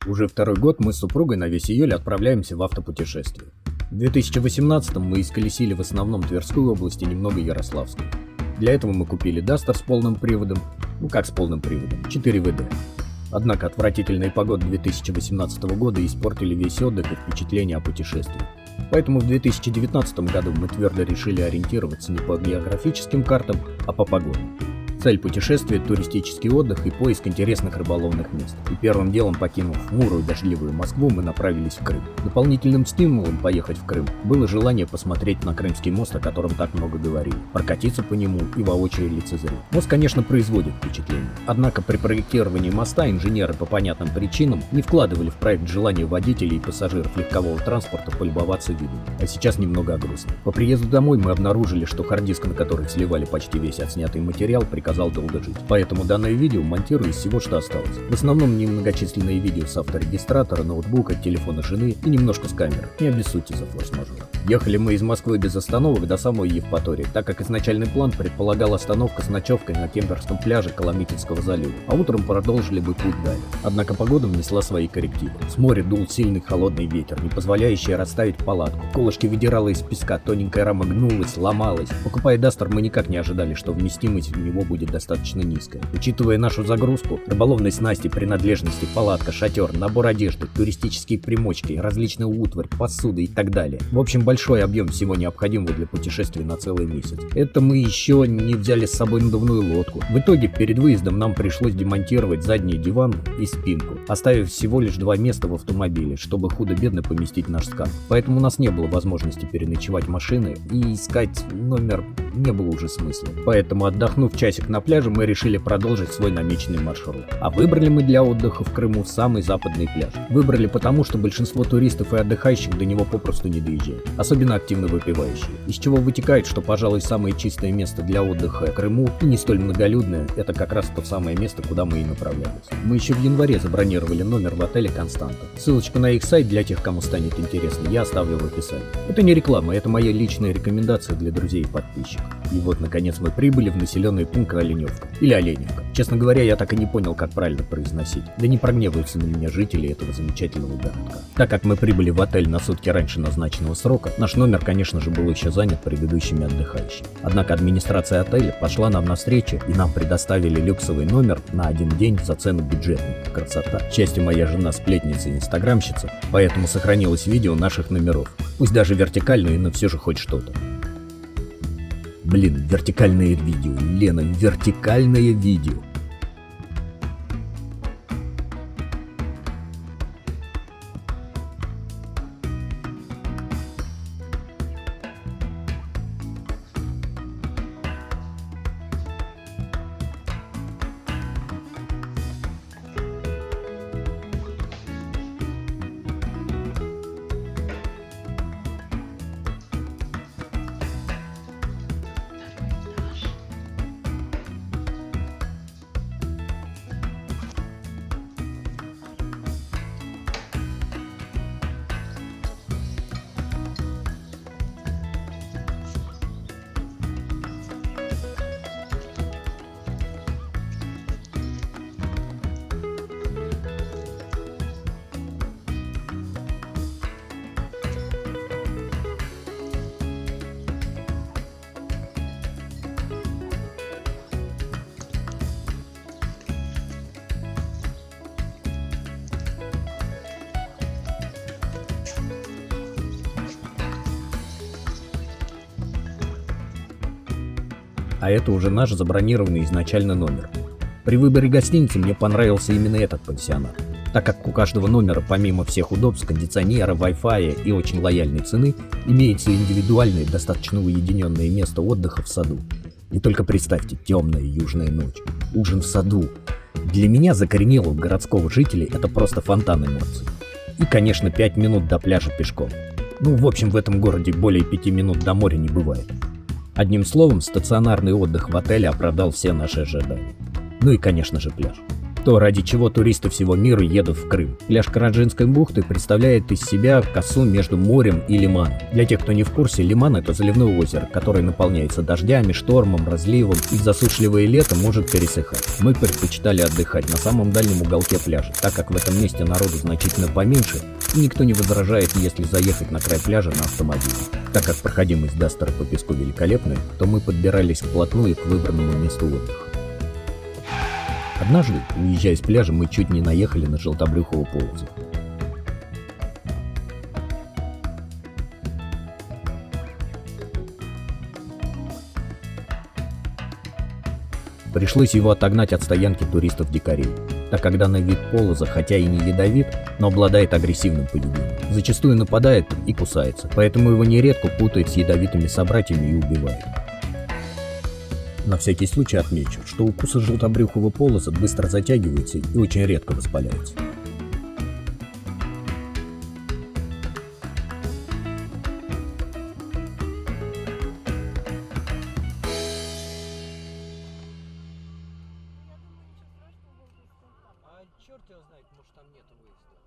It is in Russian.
Уже второй год мы с супругой на весь июль отправляемся в автопутешествие. В 2018 мы исколесили в основном Тверскую область и немного Ярославскую. Для этого мы купили Duster с полным приводом, как с полным приводом, 4 ВД. Однако отвратительные погоды 2018 года испортили весь отдых и впечатление о путешествии. Поэтому в 2019 году мы твердо решили ориентироваться не по географическим картам, а по погоде. Цель путешествия – туристический отдых и поиск интересных рыболовных мест. И первым делом, покинув хмурую дождливую Москву, мы направились в Крым. Дополнительным стимулом поехать в Крым было желание посмотреть на Крымский мост, о котором так много говорили, прокатиться по нему и воочию лицезреть. Мост, конечно, производит впечатление. Однако при проектировании моста инженеры по понятным причинам не вкладывали в проект желание водителей и пассажиров легкового транспорта полюбоваться видом. А сейчас немного о грустном. По приезду домой мы обнаружили, что хард-диск, на который сливали почти весь отснятый материал, приказал долго жить. Поэтому данное видео монтирую из всего, что осталось. В основном немногочисленные видео с авторегистратора, ноутбука, телефона жены и немножко с камеры. Не обессудьте за форс-мажор. Ехали мы из Москвы без остановок до самой Евпатории, так как изначальный план предполагал остановку с ночевкой на Кемеровском пляже Коломенского залива, а утром продолжили бы путь далее. Однако погода внесла свои коррективы. С моря дул сильный холодный ветер, не позволяющий расставить палатку. Колышки выдирало из песка, тоненькая рама гнулась, ломалась. Покупая Duster, мы никак не ожидали, что вместимость в него будет достаточно низкая. Учитывая нашу загрузку, рыболовной снасти, принадлежности, палатка, шатер, набор одежды, туристические примочки, различная утварь, посуда и так далее. В общем, большой объем всего необходимого для путешествия на целый месяц. Это мы еще не взяли с собой надувную лодку. В итоге, перед выездом нам пришлось демонтировать задний диван и спинку, оставив всего лишь 2 места в автомобиле, чтобы худо-бедно поместить наш скаф. Поэтому у нас не было возможности переночевать в машины, и искать номер не было уже смысла. Поэтому, отдохнув часик на пляже, мы решили продолжить свой намеченный маршрут. А выбрали мы для отдыха в Крыму самый западный пляж. Выбрали потому, что большинство туристов и отдыхающих до него попросту не доезжают, особенно активно выпивающие. Из чего вытекает, что, пожалуй, самое чистое место для отдыха в Крыму и не столь многолюдное, это как раз то самое место, куда мы и направлялись. Мы еще в январе забронировали номер в отеле «Константа». Ссылочку на их сайт для тех, кому станет интересно, я оставлю в описании. Это не реклама, это моя личная рекомендация для друзей и подписчиков. И вот, наконец, мы прибыли в населенный пункт Оленевка. Или Оленевка. Честно говоря, я так и не понял, как правильно произносить. Да не прогневаются на меня жители этого замечательного городка. Так как мы прибыли в отель на сутки раньше назначенного срока, наш номер, конечно же, был еще занят предыдущими отдыхающими. Однако администрация отеля пошла нам навстречу, и нам предоставили люксовый номер на 1 день за цену бюджетную. Красота. К счастью, моя жена сплетница и инстаграмщица, поэтому сохранилось видео наших номеров. Пусть даже вертикальные, но все же хоть что-то. Блин, вертикальное видео, Лена, вертикальное видео. А это уже наш забронированный изначально номер. При выборе гостиницы мне понравился именно этот пансионат, так как у каждого номера, помимо всех удобств, кондиционера, Wi-Fi и очень лояльной цены, имеется индивидуальное, достаточно уединенное место отдыха в саду. И только представьте, темная южная ночь, ужин в саду. Для меня, закоренелого городского жителя, это просто фонтан эмоций. И, конечно, 5 минут до пляжа пешком. В общем, в этом городе более 5 минут до моря не бывает. Одним словом, стационарный отдых в отеле оправдал все наши ожидания. И, конечно же, пляж. То, ради чего туристы всего мира едут в Крым. Пляж Караджинской бухты представляет из себя косу между морем и лиманом. Для тех, кто не в курсе, лиман — это заливное озеро, которое наполняется дождями, штормом, разливом и в засушливое лето может пересыхать. Мы предпочитали отдыхать на самом дальнем уголке пляжа, так как в этом месте народу значительно поменьше, и никто не возражает, если заехать на край пляжа на автомобиле. Так как проходимость Дастера по песку великолепная, то мы подбирались вплотную к выбранному месту отдыха. Однажды, уезжая с пляжа, мы чуть не наехали на желтобрюхого полоза. Пришлось его отогнать от стоянки туристов-дикарей, так как данный вид полоза, хотя и не ядовит, но обладает агрессивным поведением. Зачастую нападает и кусается, поэтому его нередко путают с ядовитыми собратьями и убивают. На всякий случай отмечу, что укусы желтобрюхого полоза быстро затягиваются и очень редко воспаляются.